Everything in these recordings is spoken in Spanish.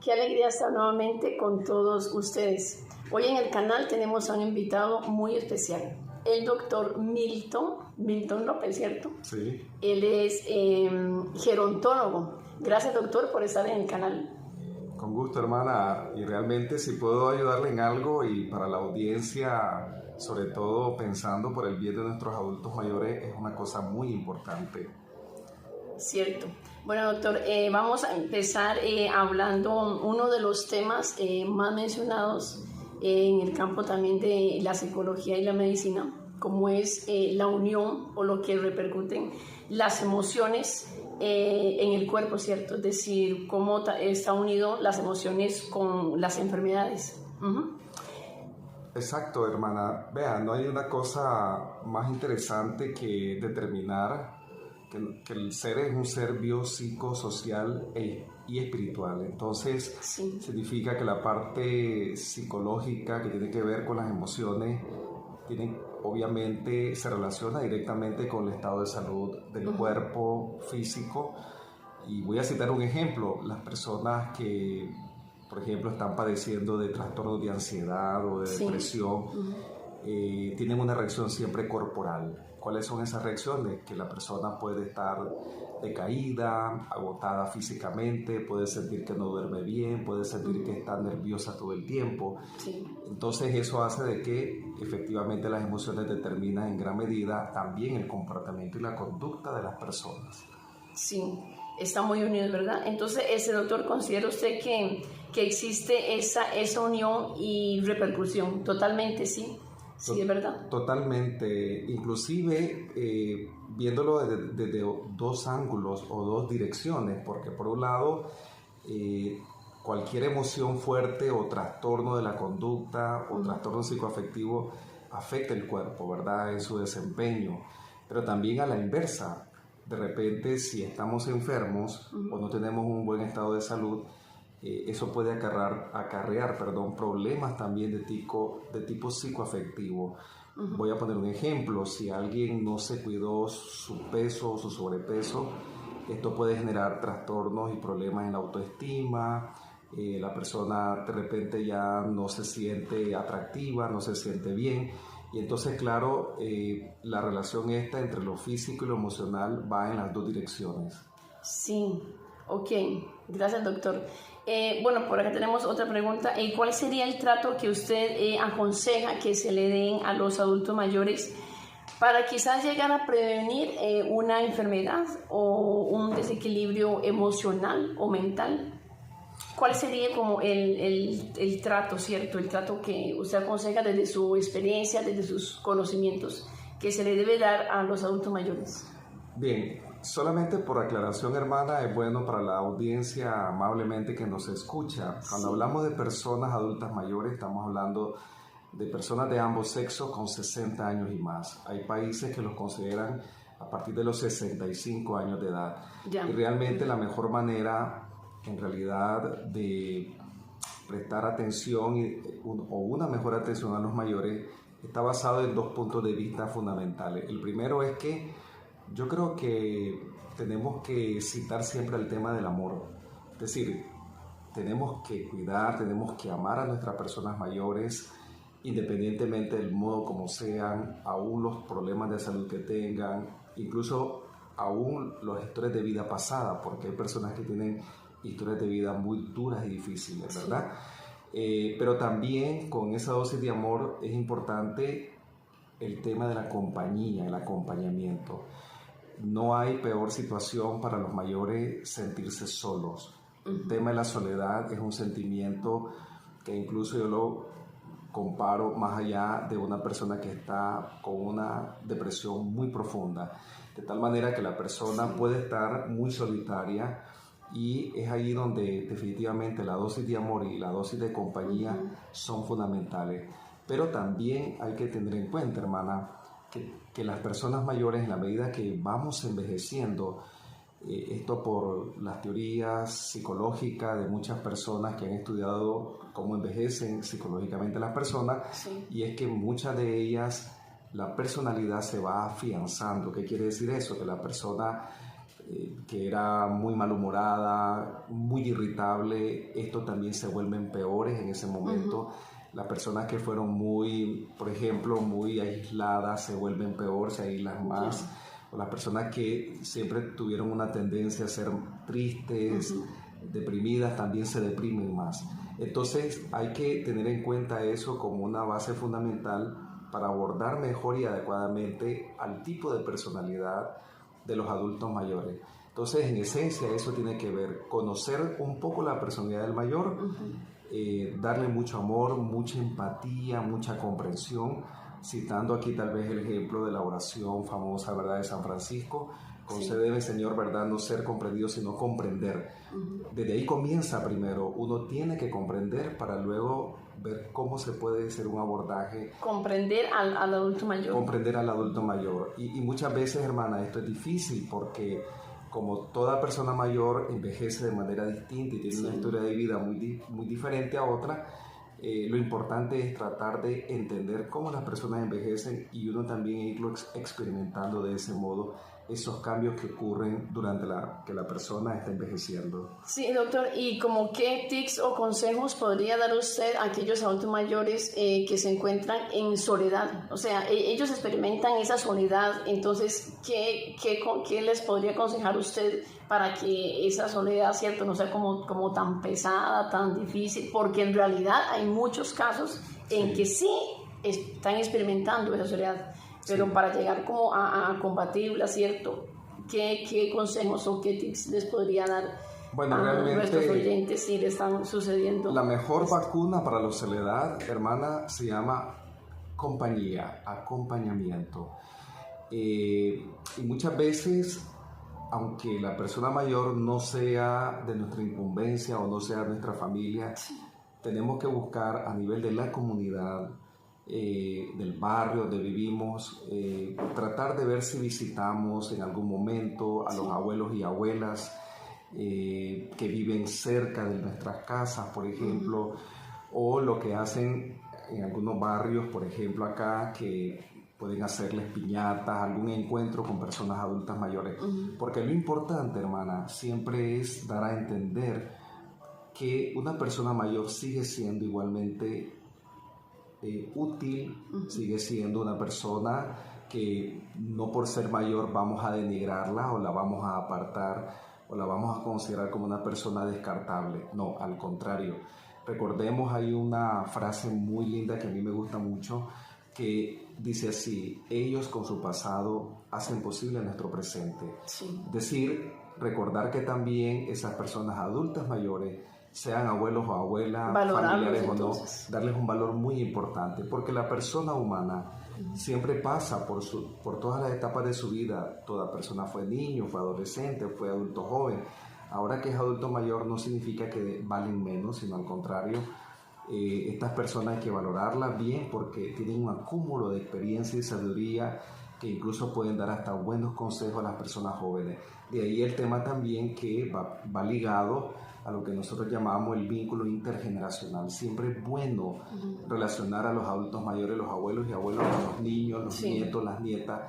Qué alegría estar nuevamente con todos ustedes. Hoy en el canal tenemos a un invitado muy especial, el doctor Milton López, ¿cierto? Sí. Él es gerontólogo. Gracias, doctor, por estar en el canal. Con gusto, hermana. Y realmente si puedo ayudarle en algo y para la audiencia, sobre todo pensando por el bien de nuestros adultos mayores, es una cosa muy importante. Cierto. Bueno, doctor, vamos a empezar hablando uno de los temas más mencionados en el campo también de la psicología y la medicina, como es la unión o lo que repercuten las emociones en el cuerpo, ¿cierto? Es decir, cómo está unido las emociones con las enfermedades. Uh-huh. Exacto, hermana. Vean, no hay una cosa más interesante que determinar que el ser es un ser biopsicosocial y espiritual. Entonces, sí, significa que la parte psicológica que tiene que ver con las emociones obviamente se relaciona directamente con el estado de salud del cuerpo físico. Y voy a citar un ejemplo: las personas que, por ejemplo, están padeciendo de trastornos de ansiedad o de depresión, tienen una reacción siempre corporal. ¿Cuáles son esas reacciones? Que la persona puede estar decaída, agotada físicamente, puede sentir que no duerme bien, puede sentir que está nerviosa todo el tiempo. Sí. Entonces eso hace de que efectivamente las emociones determinan en gran medida también el comportamiento y la conducta de las personas. Sí, está muy unido, ¿verdad? Entonces, doctor, ¿considera usted que existe esa unión y repercusión? Totalmente, sí. Sí, es verdad. Totalmente. Inclusive viéndolo desde dos ángulos o dos direcciones, porque por un lado cualquier emoción fuerte o trastorno de la conducta o trastorno psicoafectivo afecta el cuerpo, ¿verdad? En su desempeño, pero también a la inversa. De repente, si estamos enfermos o no tenemos un buen estado de salud, eso puede acarrear problemas también de tipo psicoafectivo. Voy a poner un ejemplo: si alguien no se cuidó su peso o su sobrepeso, esto puede generar trastornos y problemas en la autoestima. La persona de repente ya no se siente atractiva, no se siente bien. Y entonces, claro, la relación esta entre lo físico y lo emocional va en las dos direcciones. Sí, ok. Gracias, doctor. Bueno, por acá tenemos otra pregunta. ¿Cuál sería el trato que usted aconseja que se le den a los adultos mayores para quizás llegar a prevenir una enfermedad o un desequilibrio emocional o mental? ¿Cuál sería como el trato, cierto? El trato que usted aconseja desde su experiencia, desde sus conocimientos, que se le debe dar a los adultos mayores. Bien, solamente por aclaración, hermana, es bueno para la audiencia amablemente que nos escucha. Cuando hablamos de personas adultas mayores, estamos hablando de personas de ambos sexos con 60 años y más. Hay países que los consideran a partir de los 65 años de edad. Ya. Y realmente la mejor manera, en realidad, de prestar atención o una mejor atención a los mayores está basado en dos puntos de vista fundamentales. El primero es que yo creo que tenemos que citar siempre el tema del amor. Es decir, tenemos que cuidar, tenemos que amar a nuestras personas mayores, independientemente del modo como sean, aún los problemas de salud que tengan, incluso aún los historias de vida pasada, porque hay personas que tienen historias de vida muy duras y difíciles, ¿verdad? Pero también con esa dosis de amor es importante el tema de la compañía, el acompañamiento. No hay peor situación para los mayores sentirse solos. El tema de la soledad es un sentimiento que incluso yo lo comparo más allá de una persona que está con una depresión muy profunda, de tal manera que la persona puede estar muy solitaria, y es ahí donde definitivamente la dosis de amor y la dosis de compañía son fundamentales. Pero también hay que tener en cuenta, hermana, que las personas mayores, en la medida que vamos envejeciendo, esto por las teorías psicológicas de muchas personas que han estudiado cómo envejecen psicológicamente las personas, y es que muchas de ellas la personalidad se va afianzando. ¿Qué quiere decir eso? Que la persona que era muy malhumorada, muy irritable, estos también se vuelven peores en ese momento. Las personas que fueron muy, por ejemplo, muy aisladas se vuelven peor, se aíslan más. O las personas que siempre tuvieron una tendencia a ser tristes, deprimidas, también se deprimen más. Entonces hay que tener en cuenta eso como una base fundamental para abordar mejor y adecuadamente al tipo de personalidad de los adultos mayores. Entonces, en esencia, eso tiene que ver conocer un poco la personalidad del mayor, darle mucho amor, mucha empatía, mucha comprensión, citando aquí tal vez el ejemplo de la oración famosa, ¿verdad?, de San Francisco: concédeme, Señor, ¿verdad?, no ser comprendido, sino comprender. Desde ahí comienza primero. Uno tiene que comprender para luego ver cómo se puede hacer un abordaje. Comprender al adulto mayor. Comprender al adulto mayor. Y muchas veces, hermana, esto es difícil porque como toda persona mayor envejece de manera distinta y tiene una historia de vida muy diferente a otra, lo importante es tratar de entender cómo las personas envejecen y uno también irlo experimentando de ese modo esos cambios que ocurren durante que la persona está envejeciendo. Sí, doctor, ¿y como qué tips o consejos podría dar usted a aquellos adultos mayores que se encuentran en soledad? O sea, ellos experimentan esa soledad, entonces, ¿qué les podría aconsejar usted para que esa soledad, cierto, no sea como tan pesada, tan difícil? Porque en realidad hay muchos casos en que sí están experimentando esa soledad. Pero para llegar como a combatirla, ¿cierto? ¿Qué consejos o qué tips les podría dar a nuestros oyentes si le están sucediendo? La mejor vacuna para la soledad, hermana, se llama compañía, acompañamiento. Y muchas veces, aunque la persona mayor no sea de nuestra incumbencia o no sea de nuestra familia, tenemos que buscar a nivel de la comunidad, del barrio donde vivimos, tratar de ver si visitamos en algún momento a los abuelos y abuelas que viven cerca de nuestras casas, por ejemplo, o lo que hacen en algunos barrios, por ejemplo acá, que pueden hacerles piñatas, algún encuentro con personas adultas mayores, porque lo importante, hermana, siempre es dar a entender que una persona mayor sigue siendo igualmente útil, sigue siendo una persona que no por ser mayor vamos a denigrarla o la vamos a apartar o la vamos a considerar como una persona descartable. No, al contrario. Recordemos, hay una frase muy linda que a mí me gusta mucho que dice así: ellos con su pasado hacen posible nuestro presente. Es decir, recordar que también esas personas adultas mayores, sean abuelos o abuelas, familiares o no, darles un valor muy importante, porque la persona humana siempre pasa por todas las etapas de su vida. Toda persona fue niño, fue adolescente, fue adulto joven. Ahora que es adulto mayor no significa que valen menos, sino al contrario. Estas personas hay que valorarlas bien porque tienen un acúmulo de experiencia y sabiduría que incluso pueden dar hasta buenos consejos a las personas jóvenes. De ahí el tema también que va ligado a lo que nosotros llamamos el vínculo intergeneracional. Siempre es bueno relacionar a los adultos mayores, los abuelos y abuelas, con los niños, los nietos, las nietas,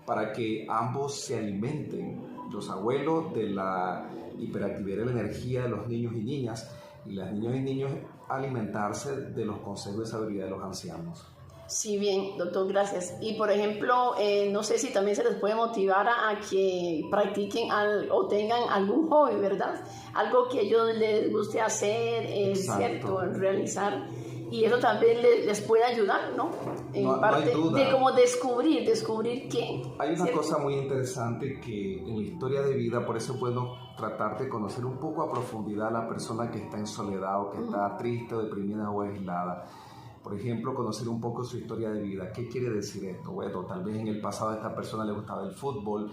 para que ambos se alimenten. Los abuelos de la hiperactividad de la energía de los niños y niñas, y las niñas y niños alimentarse de los consejos de sabiduría de los ancianos. Sí, bien, doctor, gracias. Y por ejemplo, no sé si también se les puede motivar a que practiquen o tengan algún hobby, ¿verdad? Algo que a ellos les guste hacer, ¿cierto? Realizar. Y eso también les puede ayudar, ¿no? En parte no hay duda. De como descubrir qué. Hay una cosa muy interesante que en la historia de vida, por eso es bueno tratar de conocer un poco a profundidad a la persona que está en soledad o que está triste o deprimida o aislada. Por ejemplo, conocer un poco su historia de vida. ¿Qué quiere decir esto? Bueno, tal vez en el pasado a esta persona le gustaba el fútbol,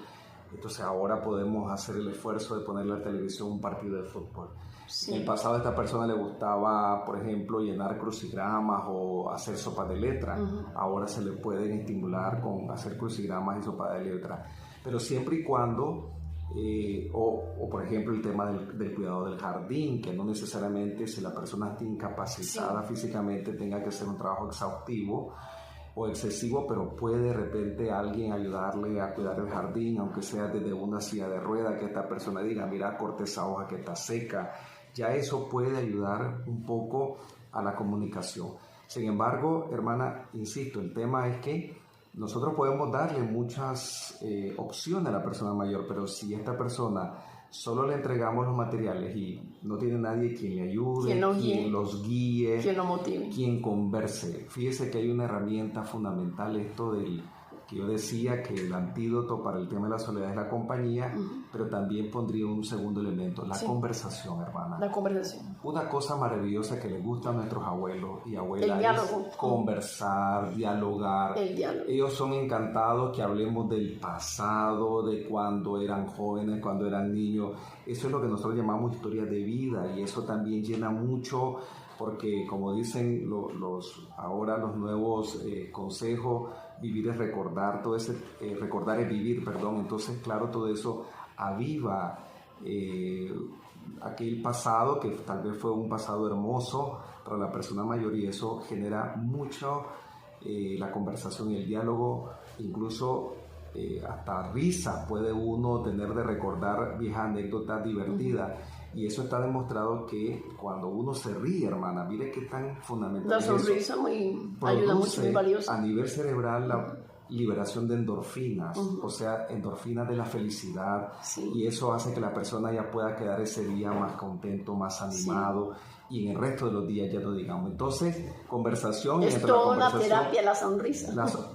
entonces ahora podemos hacer el esfuerzo de ponerle a la televisión un partido de fútbol. En el pasado a esta persona le gustaba, por ejemplo, llenar crucigramas o hacer sopa de letra. Ahora se le pueden estimular con hacer crucigramas y sopa de letra. Pero siempre y cuando, o por ejemplo el tema del cuidado del jardín, que no necesariamente si la persona está incapacitada físicamente tenga que hacer un trabajo exhaustivo. o excesivo, pero puede de repente alguien ayudarle a cuidar el jardín, aunque sea desde una silla de rueda, que esta persona diga, mira, corta esa hoja que está seca. Ya eso puede ayudar un poco a la comunicación. Sin embargo, hermana, insisto, el tema es que nosotros podemos darle muchas opciones a la persona mayor, pero si esta persona solo le entregamos los materiales y no tiene nadie quien le ayude, quien los guíe, quien lo motive, quien converse. Fíjese que hay una herramienta fundamental, esto del que yo decía que el antídoto para el tema de la soledad es la compañía, pero también pondría un segundo elemento, la conversación, hermana. La conversación. Una cosa maravillosa que les gusta a nuestros abuelos y abuelas el diálogo. Es conversar, dialogar. El diálogo. Ellos son encantados que hablemos del pasado, de cuando eran jóvenes, cuando eran niños. Eso es lo que nosotros llamamos historia de vida, y eso también llena mucho, porque como dicen ahora los nuevos consejos, vivir es recordar, recordar es vivir, perdón. Entonces, claro, todo eso aviva aquel pasado que tal vez fue un pasado hermoso para la persona mayor, y eso genera mucho la conversación y el diálogo, incluso hasta risa puede uno tener de recordar viejas anécdotas divertidas. Y eso está demostrado que cuando uno se ríe, hermana, mire qué tan fundamental la es sonrisa eso. Ayuda mucho, muy valiosa. A nivel cerebral la liberación de endorfinas, o sea, endorfinas de la felicidad, y eso hace que la persona ya pueda quedar ese día más contento, más animado, y en el resto de los días ya lo digamos. Entonces, conversación. Es toda una terapia la sonrisa.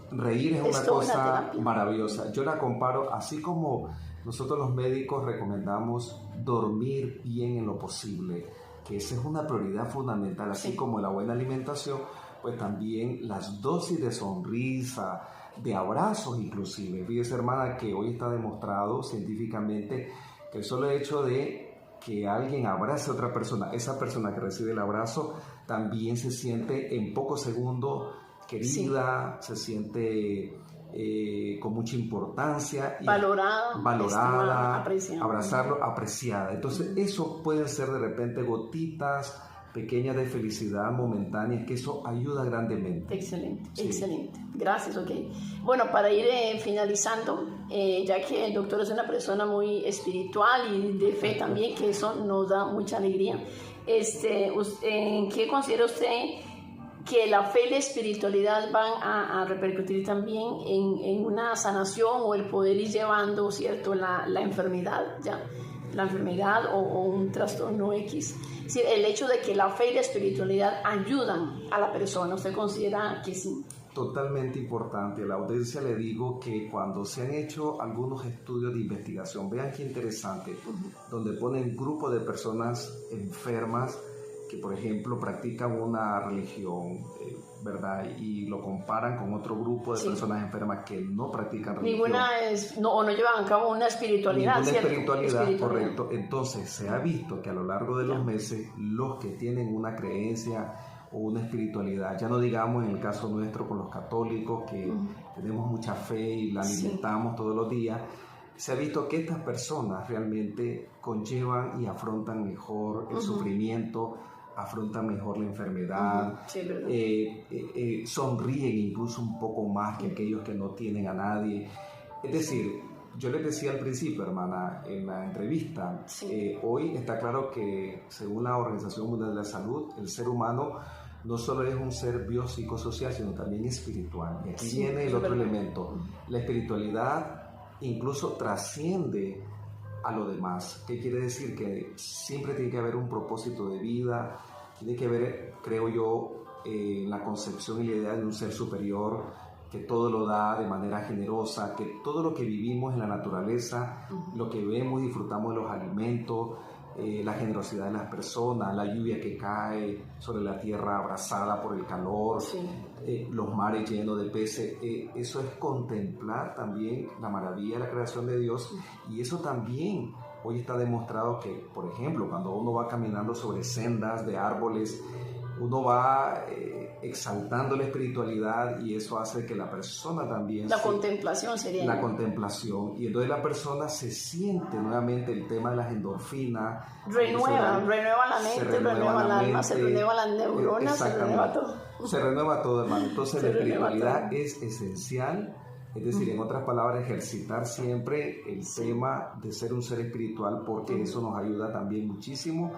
Reír es una cosa maravillosa. Yo la comparo, así como nosotros los médicos recomendamos dormir bien en lo posible, que esa es una prioridad fundamental, así como la buena alimentación, pues también las dosis de sonrisa, de abrazos inclusive. Fíjese, hermana, que hoy está demostrado científicamente que el solo hecho de que alguien abrace a otra persona, esa persona que recibe el abrazo también se siente en pocos segundos querida, se siente con mucha importancia, valorada, abrazarlo, apreciada. Entonces eso pueden ser de repente gotitas pequeñas de felicidad momentáneas, que eso ayuda grandemente. Excelente, excelente. Gracias, ok. Bueno, para ir finalizando, ya que el doctor es una persona muy espiritual y de fe también, que eso nos da mucha alegría, ¿en qué considera usted que la fe y la espiritualidad van a repercutir también en una sanación o el poder ir llevando, ¿cierto?, la enfermedad, ¿ya? La enfermedad o un trastorno X? Es decir, el hecho de que la fe y la espiritualidad ayudan a la persona, ¿usted considera que sí? Totalmente importante. A la audiencia le digo que cuando se han hecho algunos estudios de investigación, vean qué interesante, donde ponen grupos de personas enfermas que, por ejemplo, practican una religión, ¿verdad? Y lo comparan con otro grupo de personas enfermas que no practican religión. No llevan a cabo una espiritualidad, ninguna ¿cierto? espiritualidad, correcto. Entonces, se ha visto que a lo largo de los meses, los que tienen una creencia o una espiritualidad, ya no digamos en el caso nuestro con los católicos, que tenemos mucha fe y la alimentamos todos los días, se ha visto que estas personas realmente conllevan y afrontan mejor el sufrimiento, afrontan mejor la enfermedad, sonríen incluso un poco más que aquellos que no tienen a nadie. Es decir, yo les decía al principio, hermana, en la entrevista, hoy está claro que según la Organización Mundial de la Salud, el ser humano no solo es un ser biopsicosocial, sino también espiritual. Y aquí viene el otro elemento. La espiritualidad incluso trasciende a lo demás. ¿Qué quiere decir? Que siempre tiene que haber un propósito de vida, tiene que haber, creo yo, la concepción y la idea de un ser superior que todo lo da de manera generosa, que todo lo que vivimos en la naturaleza, lo que vemos y disfrutamos de los alimentos, la generosidad de las personas, la lluvia que cae sobre la tierra abrazada por el calor, los mares llenos de peces, eso es contemplar también la maravilla de la creación de Dios. Y eso también hoy está demostrado que, por ejemplo, cuando uno va caminando sobre sendas de árboles, uno va exaltando la espiritualidad y eso hace que la persona también... La contemplación sería. La contemplación. Y entonces la persona se siente nuevamente el tema de las endorfinas. Renueva la mente, renueva el alma, se renueva las neuronas, se renueva todo. Se renueva todo, hermano. Entonces la espiritualidad es esencial. Es decir, en otras palabras, ejercitar siempre el tema de ser un ser espiritual, porque eso nos ayuda también muchísimo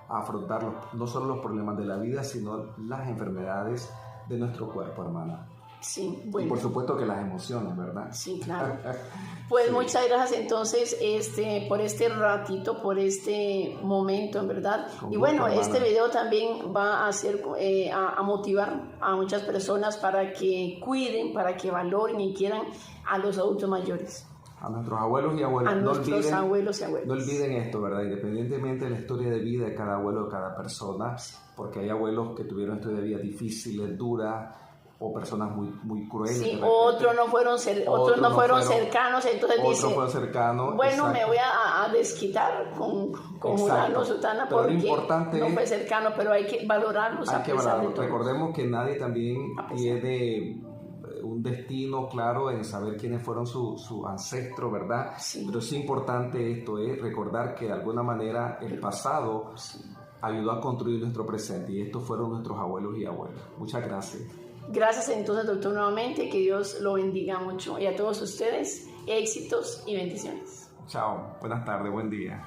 a afrontar no solo los problemas de la vida, sino las enfermedades de nuestro cuerpo, hermana. Sí, bueno. Y por supuesto que las emociones, ¿verdad? Sí, claro. Pues sí. Muchas gracias entonces por este ratito, por este momento, en verdad. Y bueno, este video también va a hacer, a motivar a muchas personas para que cuiden, para que valoren y quieran a los adultos mayores. A nuestros abuelos y abuelas. A nuestros abuelos y abuelas. No olviden esto, ¿verdad? Independientemente de la historia de vida de cada abuelo, de cada persona, porque hay abuelos que tuvieron historias de vida difíciles, duras, o personas muy crueles. Sí, otros no fueron cercanos, entonces otros fueron cercanos. Bueno, exacto. Me voy a desquitar con Julano, Sutana, porque no fue cercano, pero hay que valorarlos. Hay que valorarlos. Recordemos que nadie también tiene un destino claro en saber quiénes fueron su ancestro, ¿verdad? Sí. Pero es importante esto, recordar que de alguna manera el pasado ayudó a construir nuestro presente, y estos fueron nuestros abuelos y abuelas. Muchas gracias. Gracias entonces, doctor, nuevamente, que Dios lo bendiga mucho, y a todos ustedes, éxitos y bendiciones. Chao, buenas tardes, buen día.